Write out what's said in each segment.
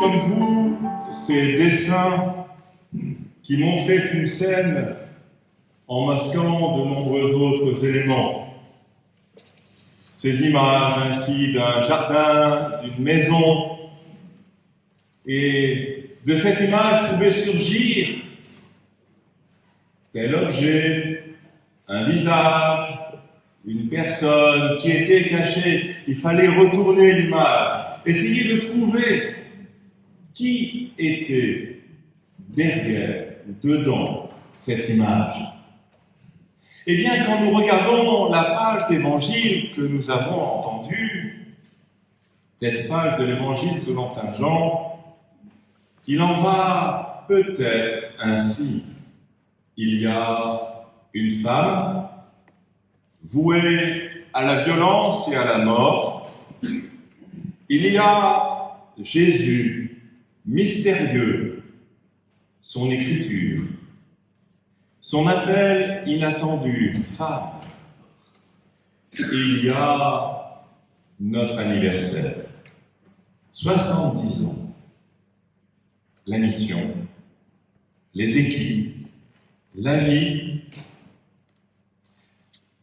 comme vous ces dessins qui montraient une scène en masquant de nombreux autres éléments. Ces images ainsi d'un jardin, d'une maison, et de cette image pouvait surgir tel objet, un visage, une personne qui était cachée. Il fallait retourner l'image, essayer de trouver qui était derrière ou dedans cette image. Eh bien, quand nous regardons la page d'évangile que nous avons entendue, cette page de l'évangile selon saint Jean, il en va peut-être ainsi. Il y a une femme vouée à la violence et à la mort. Il y a Jésus, mystérieux, son écriture, son appel inattendu, femme. Et il y a notre anniversaire, 70 ans, la mission, les équipes, la vie.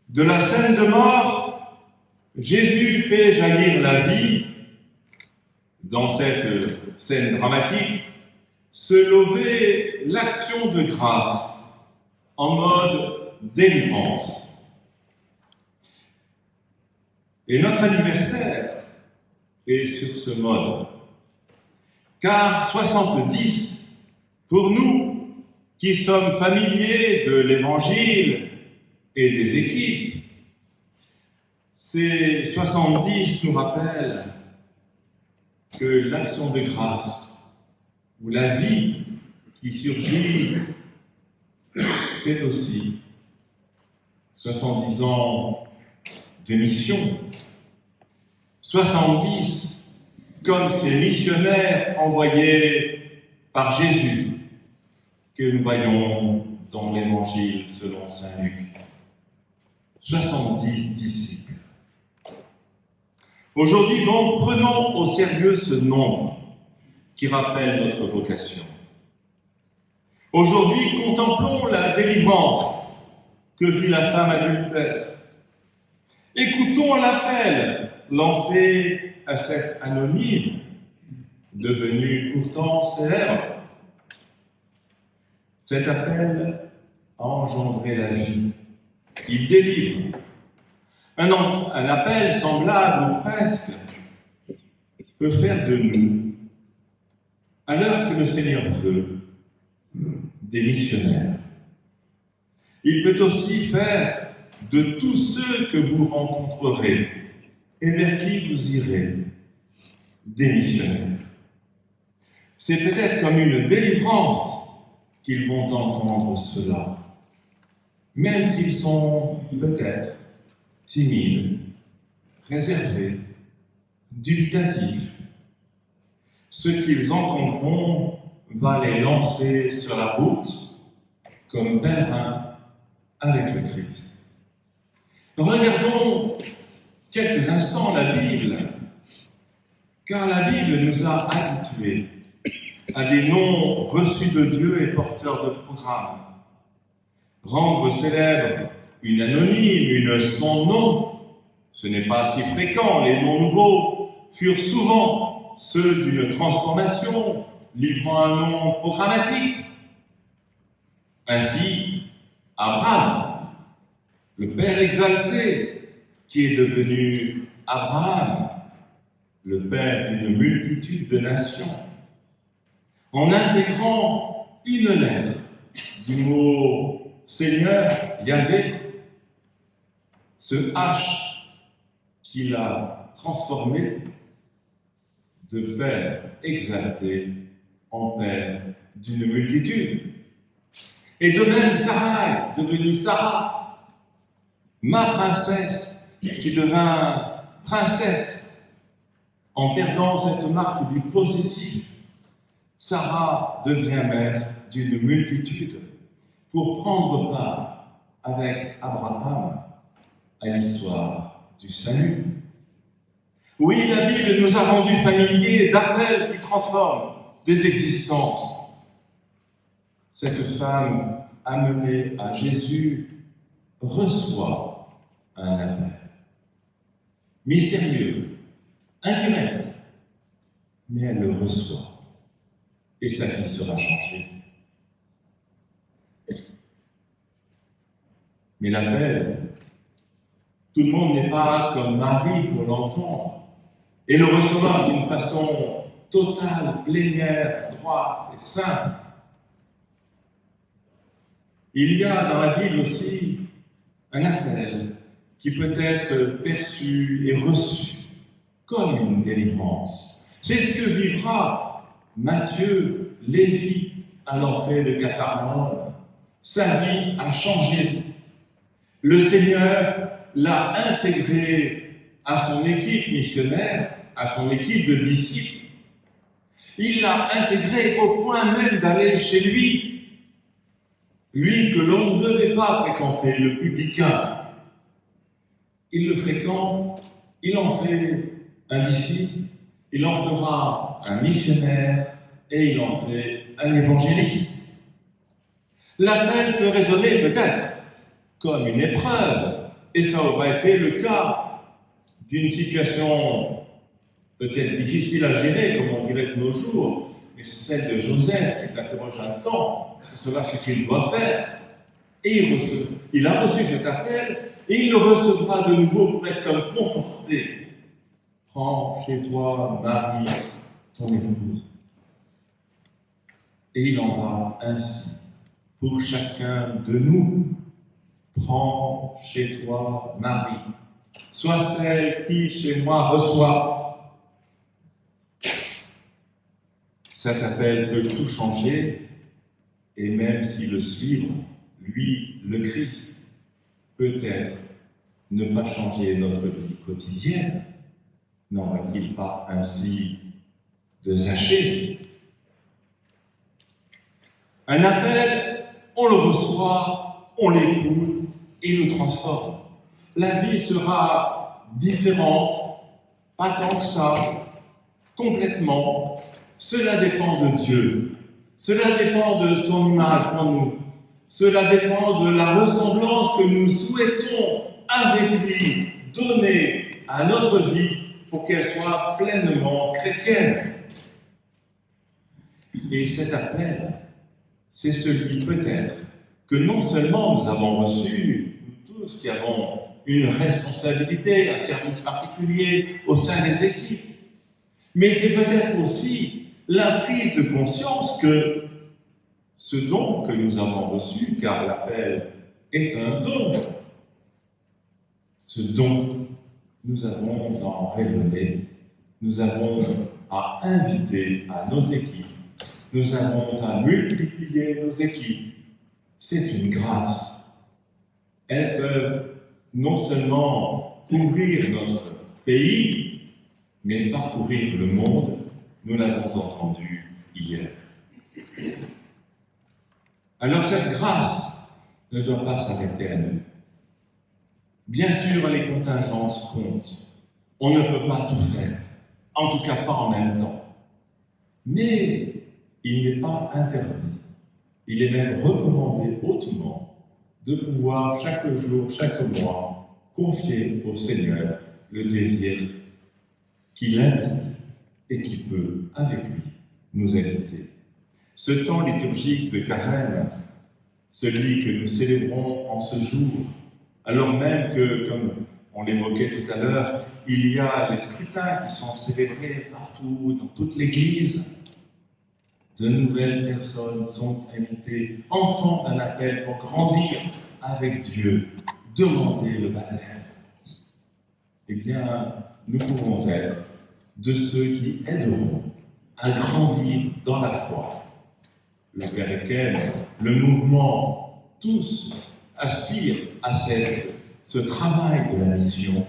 De la scène de mort, Jésus fait jaillir la vie. Dans cette scène dramatique, se lever l'action de grâce en mode délivrance. Et notre anniversaire est sur ce mode. Car 70, pour nous qui sommes familiers de l'Évangile et des équipes, ces 70 nous rappellent que l'action de grâce ou la vie qui surgit, c'est aussi 70 ans de mission. 70 comme ces missionnaires envoyés par Jésus que nous voyons dans l'Évangile selon saint Luc. 70 disciples. Aujourd'hui donc, prenons au sérieux ce nombre qui rappelle notre vocation. Aujourd'hui, contemplons la délivrance que vit la femme adultère. Écoutons l'appel lancé à cet anonyme, devenu pourtant célèbre. Cet appel a engendré la vie. Il délivre. Un appel semblable ou presque peut faire de nous, à l'heure que le Seigneur veut, des missionnaires. Il peut aussi faire de tous ceux que vous rencontrerez et vers qui vous irez, des missionnaires. C'est peut-être comme une délivrance qu'ils vont entendre cela, même s'ils sont peut-être timides, réservés, dubitatifs. Ce qu'ils entendront va les lancer sur la route comme pèlerins avec le Christ. Regardons quelques instants la Bible, car la Bible nous a habitués à des noms reçus de Dieu et porteurs de programmes. Rendre célèbre une anonyme, une sans nom, ce n'est pas si fréquent. Les noms nouveaux furent souvent ceux d'une transformation, livrant un nom programmatique. Ainsi, Abraham, le Père exalté, qui est devenu Abraham, le Père d'une multitude de nations, en intégrant une lettre du mot Seigneur, Yahvé, ce H qu'il a transformé de Père exalté en Père d'une multitude. Et de même Sarai, devenue Sarah, ma princesse, qui devint princesse en perdant cette marque du possessif. Sarah devient mère d'une multitude pour prendre part avec Abraham à l'histoire du salut. Oui, la Bible nous a rendus familiers d'appels qui transforment des existences. Cette femme amenée à Jésus reçoit un appel. Mystérieux, indirect, mais elle le reçoit. Et sa vie sera changée. Mais l'appel, tout le monde n'est pas comme Marie pour l'entendre et le recevoir d'une façon totale, plénière, droite et simple. Il y a dans la Bible aussi un appel qui peut être perçu et reçu comme une délivrance. C'est ce que vivra Matthieu, Lévi, à l'entrée de Capharnaüm. Sa vie a changé. Le Seigneur l'a intégré à son équipe missionnaire, à son équipe de disciples. Il l'a intégré au point même d'aller chez lui. Lui que l'on ne devait pas fréquenter, le publicain. Il le fréquente, il en fait un disciple, il en fera un missionnaire et il en fait un évangéliste. L'appel peut résonner peut-être comme une épreuve, et ça aurait été le cas d'une situation peut-être difficile à gérer, comme on dirait de nos jours, mais c'est celle de Joseph qui s'interroge un temps pour savoir ce qu'il doit faire. Et il a reçu cet appel, et il le recevra de nouveau pour être comme conforté. Prends chez toi Marie, ton épouse. Et il en va ainsi pour chacun de nous. Prends chez toi Marie. Sois celle qui, chez moi, reçoit. Cet appel peut tout changer, et même si le suivre, lui, le Christ, peut-être ne pas changer notre vie quotidienne, n'en va-t-il pas ainsi de Zachée? Un appel, on le reçoit, on l'écoute et il nous transforme. La vie sera différente, pas tant que ça, complètement. Cela dépend de Dieu. Cela dépend de son image en nous. Cela dépend de la ressemblance que nous souhaitons avec lui donner à notre vie pour qu'elle soit pleinement chrétienne. Et cet appel, c'est celui peut-être que non seulement nous avons reçu, nous tous qui avons une responsabilité, un service particulier au sein des équipes, mais c'est peut-être aussi la prise de conscience que ce don que nous avons reçu, car l'appel est un don, ce don, nous avons à en rayonner, nous avons à inviter à nos équipes, nous avons à multiplier nos équipes. C'est une grâce. Elles peuvent non seulement couvrir notre pays, mais parcourir le monde. Nous l'avons entendu hier. Alors cette grâce ne doit pas s'arrêter à nous. Bien sûr, les contingences comptent. On ne peut pas tout faire, en tout cas pas en même temps. Mais il n'est pas interdit, il est même recommandé hautement de pouvoir chaque jour, chaque mois, confier au Seigneur le désir qui l'invite et qui peut, avec lui, nous inviter. Ce temps liturgique de Carême, celui que nous célébrons en ce jour, alors même que, comme on l'évoquait tout à l'heure, il y a les scrutins qui sont célébrés partout, dans toute l'Église, de nouvelles personnes sont invitées, entendent un appel pour grandir avec Dieu, demander le baptême. Eh bien, nous pouvons être de ceux qui aideront à grandir dans la foi, vers lequel le mouvement, tous, aspirent à ce travail de la mission,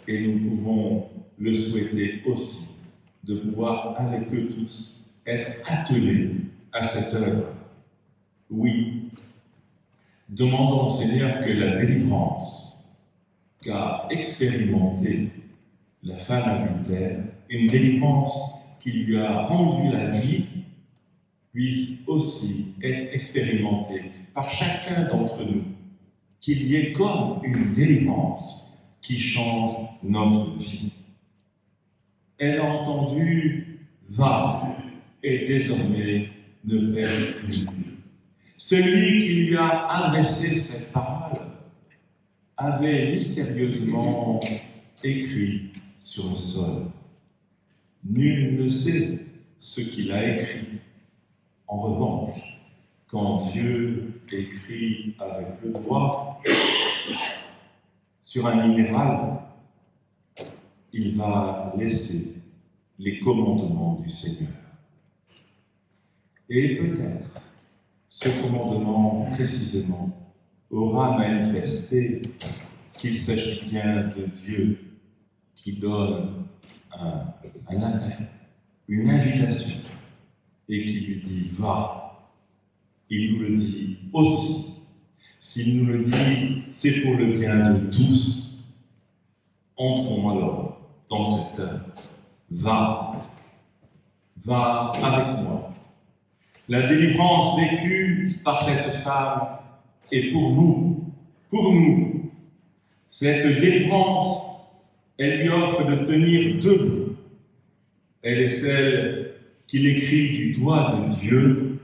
et nous pouvons le souhaiter aussi, de pouvoir avec eux tous être attelés à cette œuvre. Oui, demandons au Seigneur que la délivrance qu'a expérimentée la femme adultère, une délivrance qui lui a rendu la vie, puisse aussi être expérimentée par chacun d'entre nous, qu'il y ait comme une délivrance qui change notre vie. Elle a entendu « va » et désormais ne perd plus. Celui qui lui a adressé cette parole avait mystérieusement écrit sur le sol. Nul ne sait ce qu'il a écrit. En revanche, quand Dieu écrit avec le doigt sur un minéral, il va laisser les commandements du Seigneur. Et peut-être ce commandement précisément aura manifesté qu'il s'agit bien de Dieu qui donne un appel, une invitation, et qui lui dit « va ». Il nous le dit aussi. S'il nous le dit, c'est pour le bien de tous. Entrons alors dans cette œuvre. Va avec moi. La délivrance vécue par cette femme est pour vous, pour nous. Cette délivrance, elle lui offre de tenir debout. Elle est celle qu'il écrit du doigt de Dieu.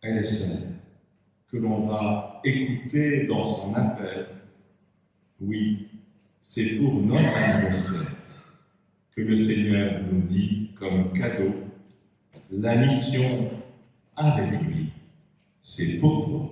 Elle est celle que l'on va écouter dans son appel. Oui, c'est pour notre anniversaire que le Seigneur nous dit comme cadeau, la mission avec lui, c'est pour toi.